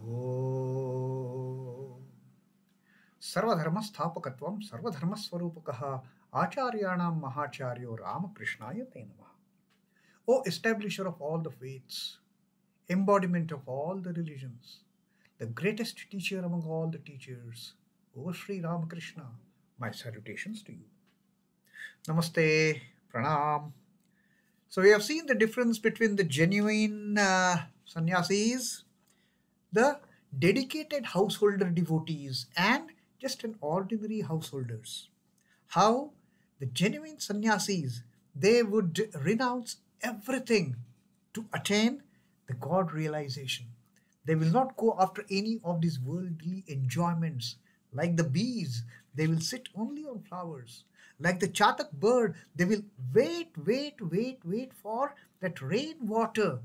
Om. Sarvadharmasthapakatvam sarvadharmaswarupakaha acharyanam mahacharyo Ramakrishnaya te namaha. O establisher of all the faiths, embodiment of all the religions, the greatest teacher among all the teachers, O Sri Ramakrishna, my salutations to you. Namaste, pranam. So we have seen the difference between the genuine sannyasis, the dedicated householder devotees, and just an ordinary householders. How the genuine sannyasis, they would renounce everything to attain the God realization. They will not go after any of these worldly enjoyments. Like the bees, they will sit only on flowers. Like the chatak bird, they will wait for that rainwater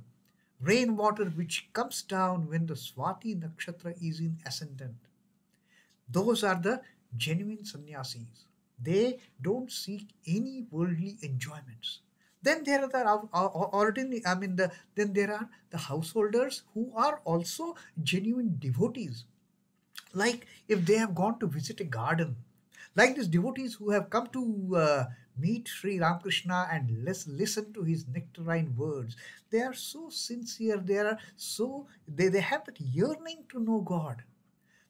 which comes down when the Swati nakshatra is in ascendant. Those are the genuine sannyasis. They don't seek any worldly enjoyments. Then there are the ordinary, then there are the householders who are also genuine devotees. Like if they have gone to visit a garden, like these devotees who have come to meet Sri Ramakrishna and listen to his nectarine words, they are so sincere, they have that yearning to know God.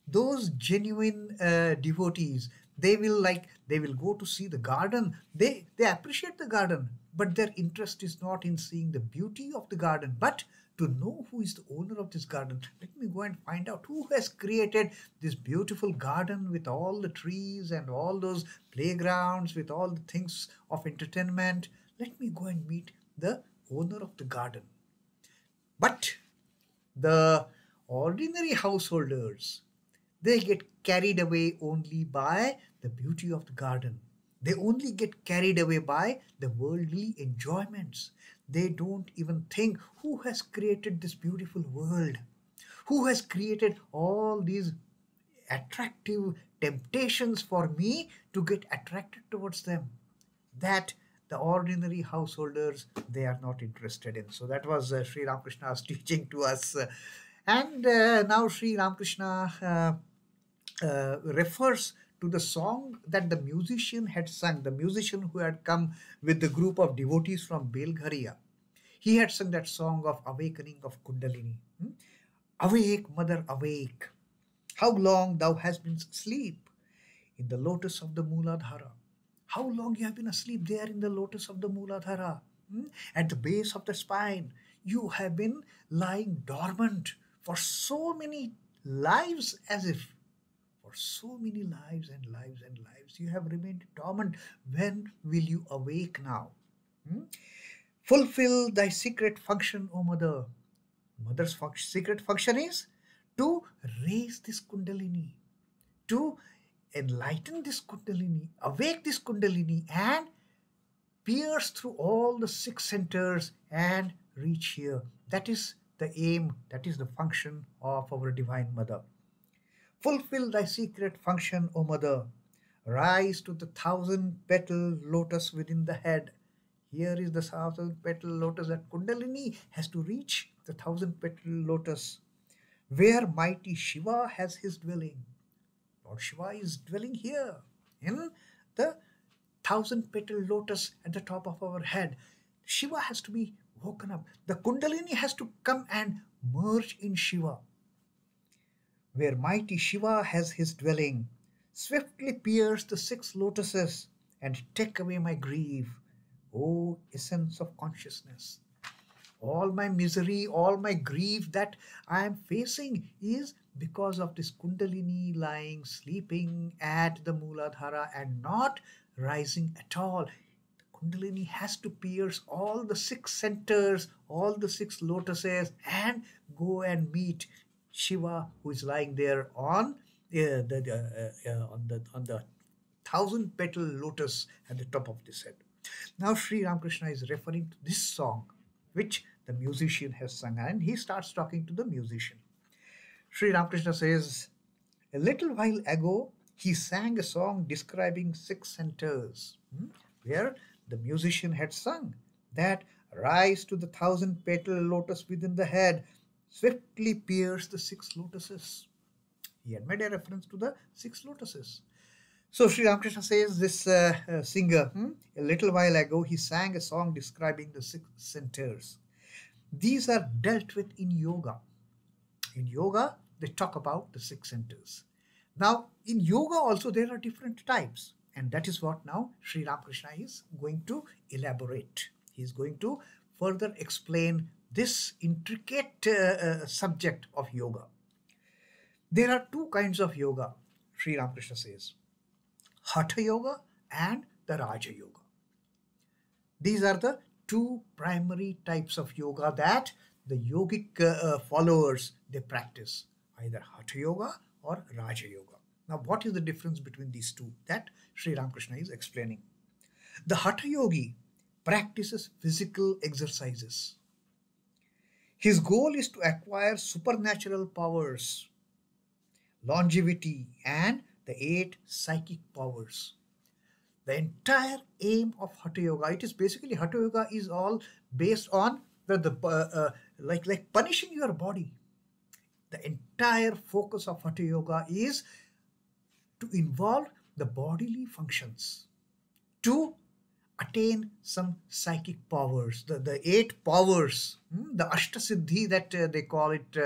Those genuine devotees, they will go to see the garden. They appreciate the garden, but their interest is not in seeing the beauty of the garden, but to know who is the owner of this garden. Let me go and find out who has created this beautiful garden with all the trees and all those playgrounds with all the things of entertainment. Let me go and meet the owner of the garden. But the ordinary householders, they get carried away only by the beauty of the garden. They only get carried away by the worldly enjoyments. They don't even think who has created this beautiful world, who has created all these attractive temptations for me to get attracted towards them. That the ordinary householders, they are not interested in. So that was Sri Ramakrishna's teaching to us. And now Sri Ramakrishna refers to the song that the musician had sung, the musician who had come with the group of devotees from Belgharia. He had sung that song of awakening of Kundalini. Awake, mother, awake. How long thou hast been asleep in the lotus of the Muladhara. How long you have been asleep there in the lotus of the Muladhara. At the base of the spine, you have been lying dormant for so many lives, as if for so many lives and lives and lives you have remained dormant. When will you awake now? Fulfill thy secret function, O mother. Mother's secret function is to raise this Kundalini, to enlighten this Kundalini, awake this Kundalini, and pierce through all the 6 centers and reach here. That is the aim, that is the function of our Divine Mother. Fulfill thy secret function, O mother. Rise to the 1,000-petal lotus within the head. Here is the 1,000-petal lotus. That Kundalini has to reach the 1,000-petal lotus, where mighty Shiva has his dwelling. Lord Shiva is dwelling here in the 1,000-petal lotus at the top of our head. Shiva has to be woken up. The Kundalini has to come and merge in Shiva. Where mighty Shiva has his dwelling, swiftly pierce the 6 lotuses and take away my grief, O essence of consciousness. All my misery, all my grief that I am facing is because of this Kundalini lying, sleeping at the Muladhara and not rising at all. The Kundalini has to pierce all the 6 centers, all the 6 lotuses, and go and meet Shiva, who is lying there on the 1,000-petal lotus at the top of this head. Now Sri Ramakrishna is referring to this song which the musician has sung, and he starts talking to the musician. Sri Ramakrishna says, a little while ago he sang a song describing 6 centers, where the musician had sung that rise to the 1,000-petal lotus within the head, swiftly pierced the 6 lotuses. He had made a reference to the 6 lotuses. So Sri Ramakrishna says this singer, a little while ago, he sang a song describing the 6 centers. These are dealt with in yoga. In yoga, they talk about the 6 centers. Now, in yoga also, there are different types. And that is what now Sri Ramakrishna is going to elaborate. He is going to further explain this intricate subject of yoga. There are 2 kinds of yoga, Sri Ramakrishna says: hatha yoga and the rajayoga. These are the 2 primary types of yoga that the yogic followers they practice, either hatha yoga or raja yoga. Now, what is the difference between these 2? That Sri Ramakrishna is explaining. The hatha yogi practices physical exercises. His goal is to acquire supernatural powers, longevity, and the 8 psychic powers. The entire aim of hatha yoga, it is basically, hatha yoga is all based on like punishing your body. The entire focus of hatha yoga is to involve the bodily functions to attain some psychic powers, the 8 powers, the ashtasiddhi that they call it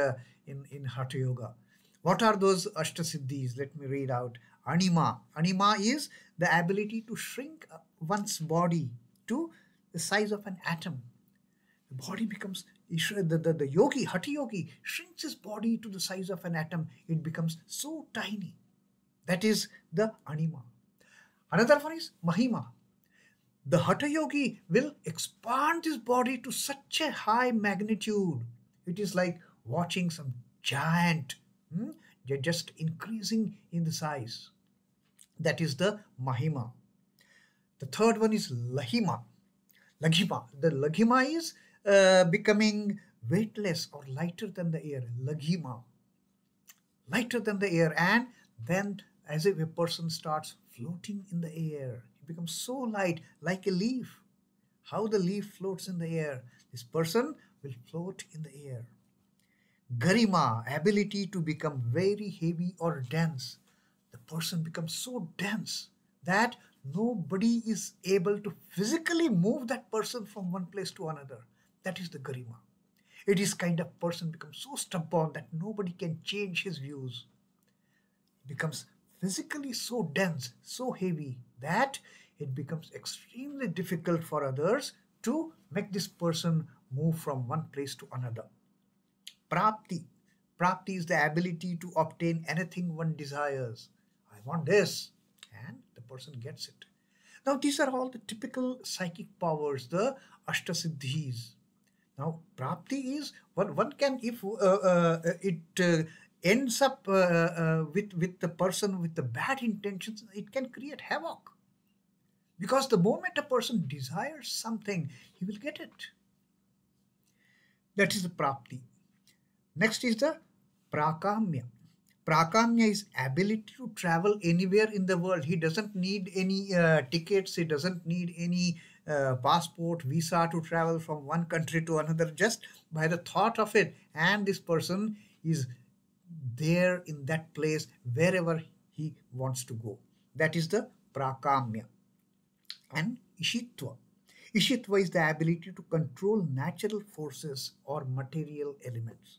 in hatha yoga. What are those ashtasiddhis? Let me read out. Anima. Anima is the ability to shrink one's body to the size of an atom. The body becomes, the yogi, hatha yogi, shrinks his body to the size of an atom. It becomes so tiny. That is the anima. Another one is mahima. The hatha yogi will expand his body to such a high magnitude. It is like watching some giant, they're just increasing in the size. That is the mahima. The third one is lahima. Laghima. The laghima is becoming weightless or lighter than the air. Laghima. Lighter than the air. And then as if a person starts floating in the air. He becomes so light, like a leaf. How the leaf floats in the air. This person will float in the air. Garima, ability to become very heavy or dense. The person becomes so dense that nobody is able to physically move that person from one place to another. That is the garima. It is kind of person becomes so stubborn that nobody can change his views. It becomes physically so dense, so heavy that it becomes extremely difficult for others to make this person move from one place to another. Prapti. Prapti is the ability to obtain anything one desires. I want this, and the person gets it. Now, these are all the typical psychic powers, the ashtasiddhis. Now, prapti is one can, if it ends up with the person with the bad intentions, it can create havoc. Because the moment a person desires something, he will get it. That is the prapti. Next is the prakamya. Prakamya is ability to travel anywhere in the world. He doesn't need any tickets. He doesn't need any passport, visa to travel from one country to another. Just by the thought of it, and this person is there in that place wherever he wants to go. That is the prakamya. And ishitva. Ishitva is the ability to control natural forces or material elements.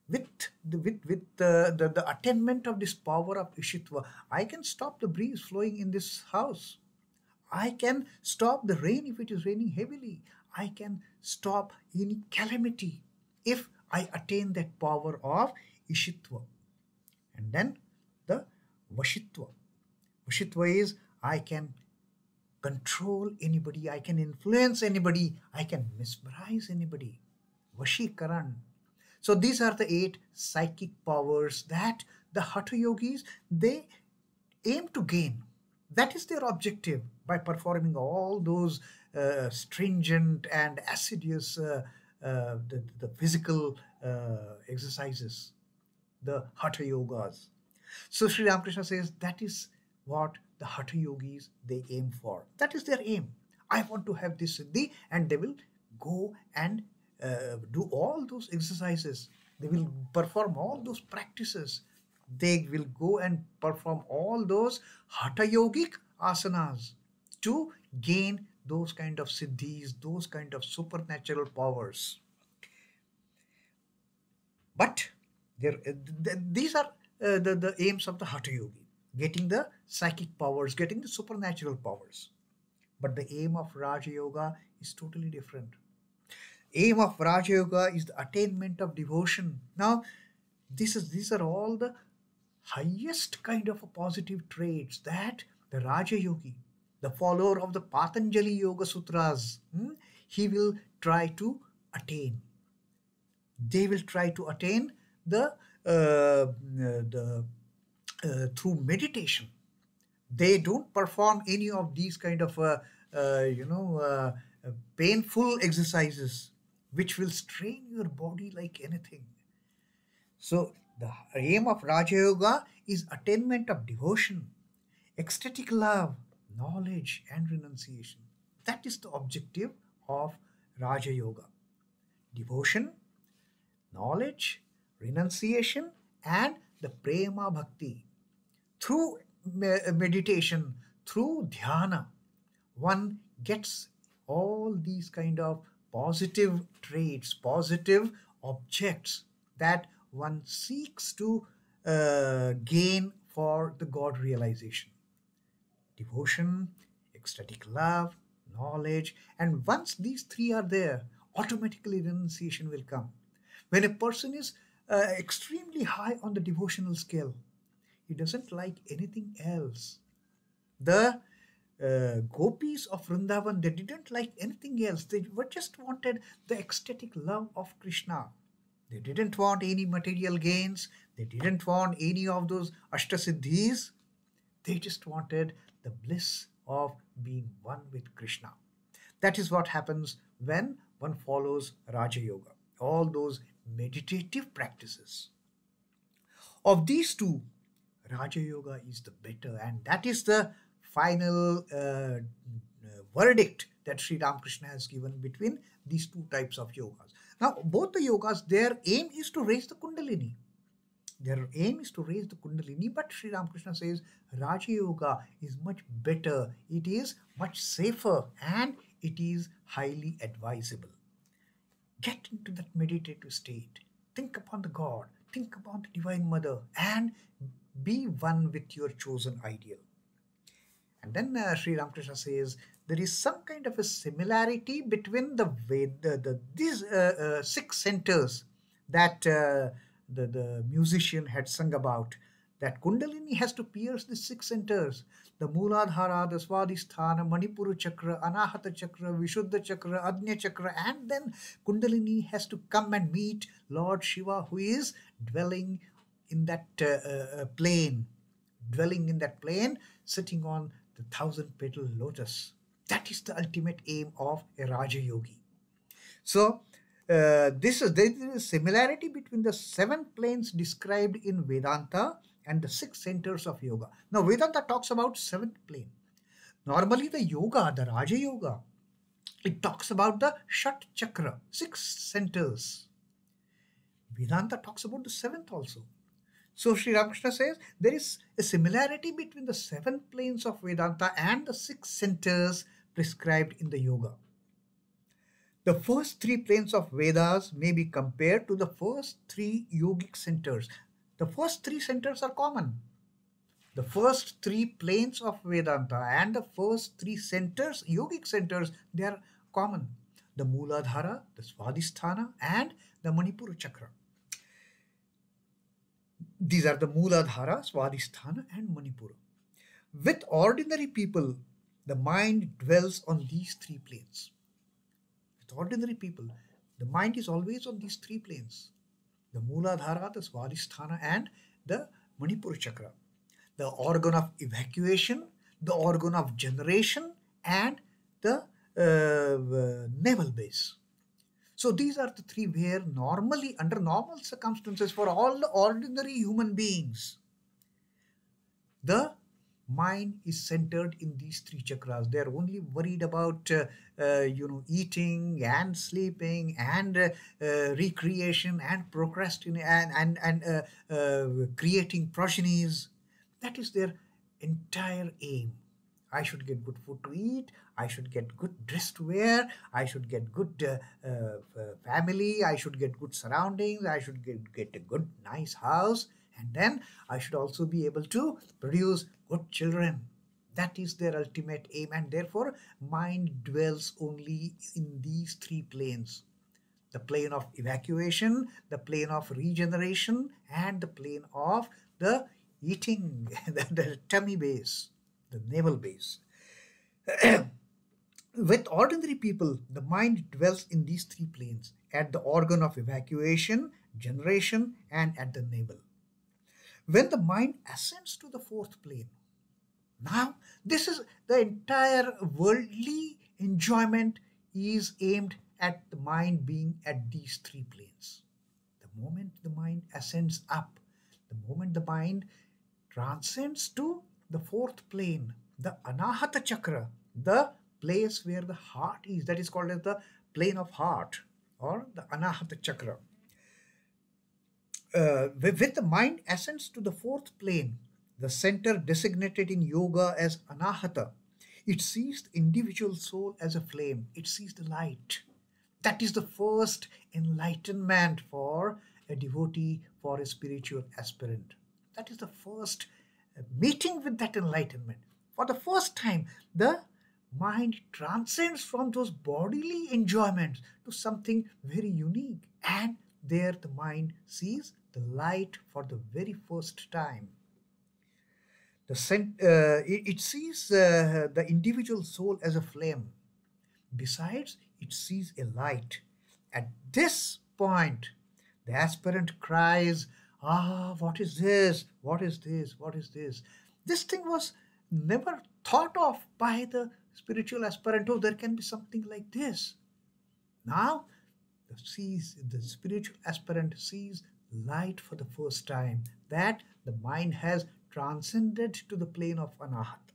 With the attainment of this power of ishitva, I can stop the breeze flowing in this house. I can stop the rain if it is raining heavily. I can stop any calamity if I attain that power of ishitva. And then the vashitva. Vashitva is I can control anybody, I can influence anybody, I can mesmerize anybody. Vashikaran. So these are the 8 psychic powers that the hatha yogis, they aim to gain. That is their objective by performing all those stringent and assiduous the physical exercises, the hatha yogas. So Sri Ramakrishna says that is what the hatha yogis they aim for. That is their aim. I want to have this siddhi, and they will go and do all those exercises. They will perform all those practices. They will go and perform all those hathayogic asanas to gain those kind of siddhis, those kind of supernatural powers. But these are the aims of the hatha yogi, getting the psychic powers, getting the supernatural powers. But the aim of raja yoga is totally different. Aim of raja yoga is the attainment of devotion. Now, these are all the highest kind of positive traits that the raja yogi, the follower of the Patanjali Yoga Sutras, he will try to attain. They will try to attain the through meditation. They don't perform any of these kind of painful exercises which will strain your body like anything. So the aim of Raja Yoga is attainment of devotion, ecstatic love, knowledge, and renunciation. That is the objective of Raja Yoga. Devotion, knowledge, renunciation, and the prema bhakti. Through meditation, through dhyana, one gets all these kind of positive traits, positive objects that one seeks to gain for the God realization. Devotion, ecstatic love, knowledge, and once these three are there, automatically renunciation will come. When a person is extremely high on the devotional scale, he doesn't like anything else. The gopis of Vrindavan, they didn't like anything else. They were just wanted the ecstatic love of Krishna. They didn't want any material gains. They didn't want any of those ashtasiddhis. They just wanted the bliss of being one with Krishna. That is what happens when one follows Raja Yoga, all those meditative practices. Of these two, Raja Yoga is the better, and that is the final verdict that Sri Ramakrishna has given between these two types of yogas. Now, both the yogas, their aim is to raise the Kundalini. Their aim is to raise the Kundalini, but Sri Ramakrishna says Raja Yoga is much better, it is much safer, and it is highly advisable. Get into that meditative state. Think upon the God, think upon the Divine Mother, and be one with your chosen ideal. And then Sri Ramakrishna says there is some kind of a similarity between these six centers that the musician had sung about. That Kundalini has to pierce the six centers: the Muladhara, the Svadhisthana, Manipura chakra, Anahata chakra, Vishuddha chakra, Ajna chakra, and then Kundalini has to come and meet Lord Shiva, who is dwelling in that plane, sitting on the 1,000-petal lotus. That is the ultimate aim of a Raja Yogi. So, there is a similarity between the 7 planes described in Vedanta and the 6 centers of yoga. Now, Vedanta talks about 7th plane. Normally, the yoga, the Raja Yoga, it talks about the Shat Chakra, 6 centers. Vedanta talks about the 7th also. So Sri Ramakrishna says there is a similarity between the 7 planes of Vedanta and the 6 centers prescribed in the yoga. The first 3 planes of Vedas may be compared to the first 3 yogic centers. The first 3 centers are common. The first 3 planes of Vedanta and the first 3 centers, yogic centers, they are common. The Muladhara, the Svadhisthana, and the Manipura chakra. These are the Muladhara, Svadhisthana, and Manipura. With ordinary people, the mind dwells on these 3 planes. With ordinary people, the mind is always on these 3 planes: the Muladhara, the Svadhisthana, and the Manipura chakra. The organ of evacuation, the organ of generation, and the navel base. So these are the 3 where normally, under normal circumstances, for all the ordinary human beings, the mind is centered in these three chakras. They are only worried about eating and sleeping and recreation and procrastination and creating progenies. That is their entire aim. I should get good food to eat. I should get good dress to wear. I should get good family. I should get good surroundings. I should get a good, nice house. And then I should also be able to produce good children. That is their ultimate aim. And therefore, mind dwells only in these three planes: the plane of evacuation, the plane of regeneration, and the plane of the eating, the tummy base, the navel base. With ordinary people, the mind dwells in these three planes: at the organ of evacuation, generation, and at the navel. When the mind ascends to the fourth plane, now this is the entire worldly enjoyment is aimed at the mind being at these three planes. The moment the mind ascends up, the moment the mind transcends to the fourth plane, the Anahata chakra, the place where the heart is, that is called as the plane of heart or the Anahata chakra. With the mind ascends to the fourth plane, the center designated in yoga as Anahata, it sees the individual soul as a flame. It sees the light. That is the first enlightenment for a devotee, for a spiritual aspirant. That is the first meeting with that enlightenment. For the first time, the mind transcends from those bodily enjoyments to something very unique. And there the mind sees the light for the very first time. It sees the individual soul as a flame. Besides, it sees a light. At this point, the aspirant cries, "Ah, what is this? What is this? What is this?" This thing was never thought of by the spiritual aspirant. Oh, there can be something like this. Now, the spiritual aspirant sees light for the first time, that the mind has transcended to the plane of Anahata.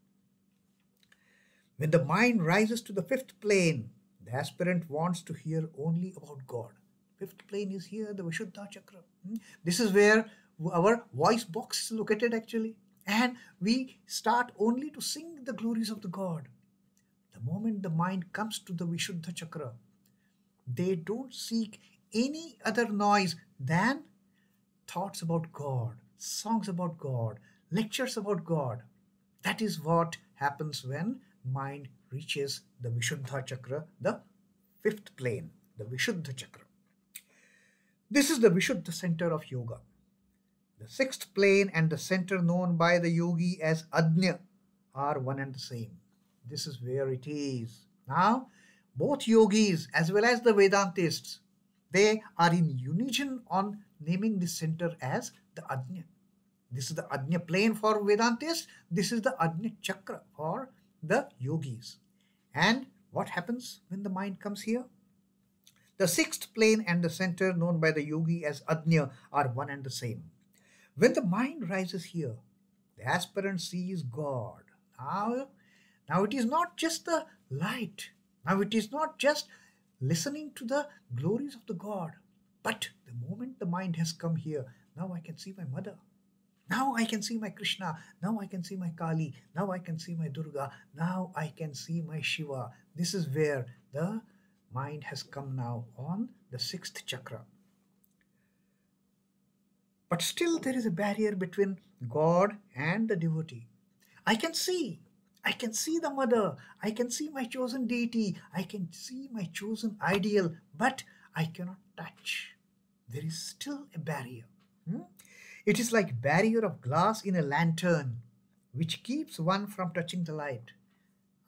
When the mind rises to the fifth plane, the aspirant wants to hear only about God. Fifth plane is here, the Vishuddha chakra. This is where our voice box is located actually. And we start only to sing the glories of the God. The moment the mind comes to the Vishuddha chakra, they don't seek any other noise than thoughts about God, songs about God, lectures about God. That is what happens when mind reaches the Vishuddha chakra, the fifth plane, the Vishuddha chakra. This is the Vishuddha center of yoga. The sixth plane and the center known by the yogi as Ajna are one and the same. This is where it is. Now, both yogis as well as the Vedantists, they are in unison on naming this center as the Ajna. This is the Ajna plane for Vedantists. This is the Ajna chakra for the yogis. And what happens when the mind comes here? The sixth plane and the center known by the yogi as Ajna are one and the same. When the mind rises here, the aspirant sees God. Now it is not just the light. Now it is not just listening to the glories of the God. But the moment the mind has come here, now I can see my mother. Now I can see my Krishna. Now I can see my Kali. Now I can see my Durga. Now I can see my Shiva. This is where the mind has come now on the sixth chakra. But still there is a barrier between God and the devotee. I can see the mother. I can see my chosen deity. I can see my chosen ideal. But I cannot touch. There is still a barrier. It is like barrier of glass in a lantern, which keeps one from touching the light.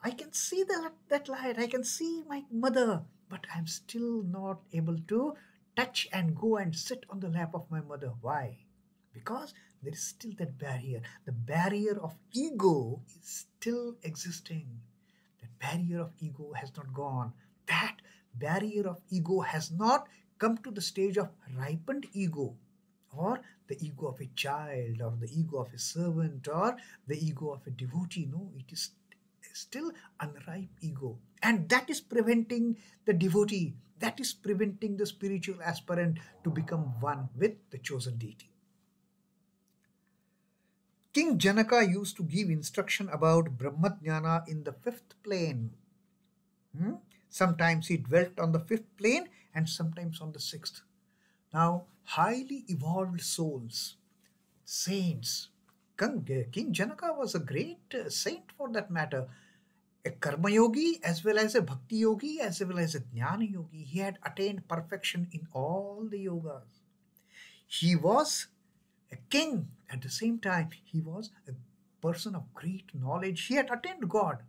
I can see that light. I can see my mother. But I'm still not able to touch and go and sit on the lap of my mother. Why? Because there is still that barrier. The barrier of ego is still existing. That barrier of ego has not gone. That barrier of ego has not come to the stage of ripened ego. or the ego of a child, or the ego of a servant, or the ego of a devotee. No, it is still unripe ego. And that is preventing the devotee, that is preventing the spiritual aspirant to become one with the chosen deity. King Janaka used to give instruction about Brahmajnana in the fifth plane. Hmm? Sometimes he dwelt on the fifth plane and sometimes on the sixth. Now, highly evolved souls, saints. King Janaka was a great saint for that matter, a karma yogi as well as a bhakti yogi as well as a jnana yogi. He had attained perfection in all the yogas. He was a king at the same time. He was a person of great knowledge. He had attained God.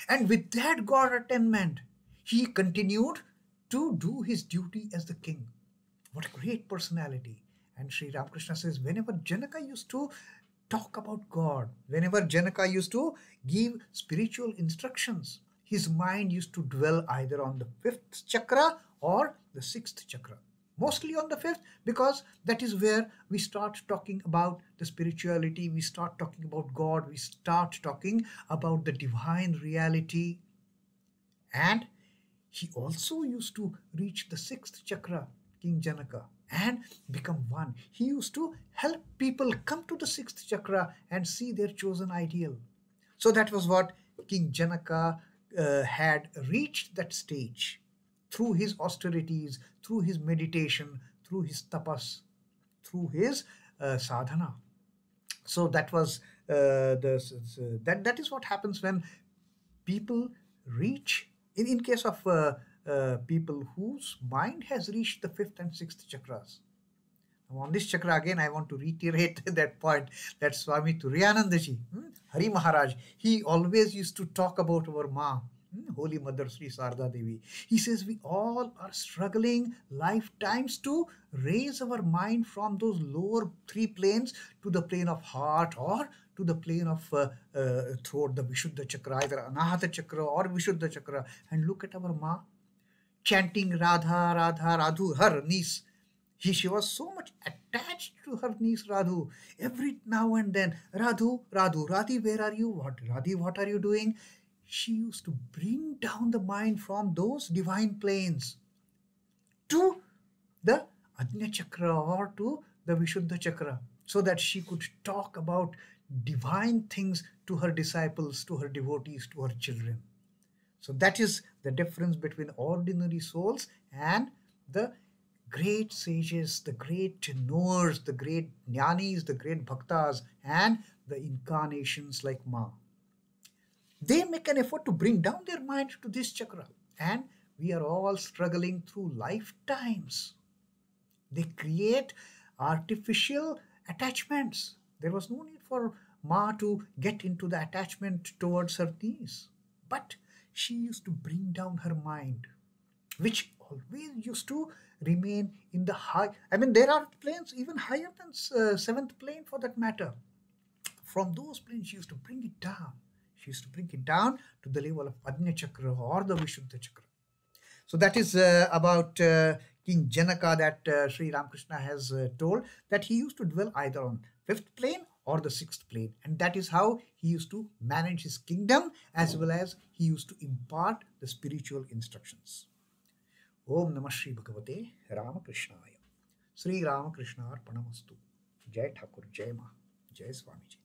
And with that God attainment, he continued to do his duty as the king. What a great personality. And Sri Ramakrishna says, whenever Janaka used to talk about God, whenever Janaka used to give spiritual instructions, his mind used to dwell either on the fifth chakra or the sixth chakra. Mostly on the fifth, because that is where we start talking about the spirituality, we start talking about God, we start talking about the divine reality. And he also used to reach the sixth chakra, King Janaka, and become one. He used to help people come to the sixth chakra and see their chosen ideal. So that was what King Janaka had reached that stage through his austerities, through his meditation, through his tapas, through his sadhana. So that was that is what happens when people reach, in case of people whose mind has reached the fifth and sixth chakras. Now on this chakra again, I want to reiterate that point that Swami Turiyanandaji, Hari Maharaj, he always used to talk about our Ma, Holy Mother Sri Sarda Devi. He says we all are struggling lifetimes to raise our mind from those lower three planes to the plane of heart, or to the plane of throat, the Vishuddha chakra, either Anahata chakra or Vishuddha chakra. And look at our Ma chanting Radha, Radha, Radhu, her niece. She was so much attached to her niece Radhu. Every now and then, Radhu, Radhu, Radhi, where are you? What, Radhi, what are you doing? She used to bring down the mind from those divine planes to the Ajna chakra or to the Vishuddha chakra, so that she could talk about divine things to her disciples, to her devotees, to her children. So that is the difference between ordinary souls and the great sages, the great knowers, the great jnanis, the great bhaktas, and the incarnations like Ma. They make an effort to bring down their mind to this chakra, and we are all struggling through lifetimes. They create artificial attachments. There was no need for Ma to get into the attachment towards her niece, but she used to bring down her mind, which always used to remain in the high. I mean, there are planes even higher than seventh plane for that matter. From those planes, she used to bring it down. She used to bring it down to the level of Ajna Chakra or the Vishuddha Chakra. So that is about King Janaka that Sri Ramakrishna has told, that he used to dwell either on fifth plane or the sixth plane, and that is how he used to manage his kingdom, as well as he used to impart the spiritual instructions. Om Namah Shri Bhagavate Ramakrishnaya. Sri Ramakrishna Arpanamastu. Jai Thakur, Jai Ma, Jai Swamiji.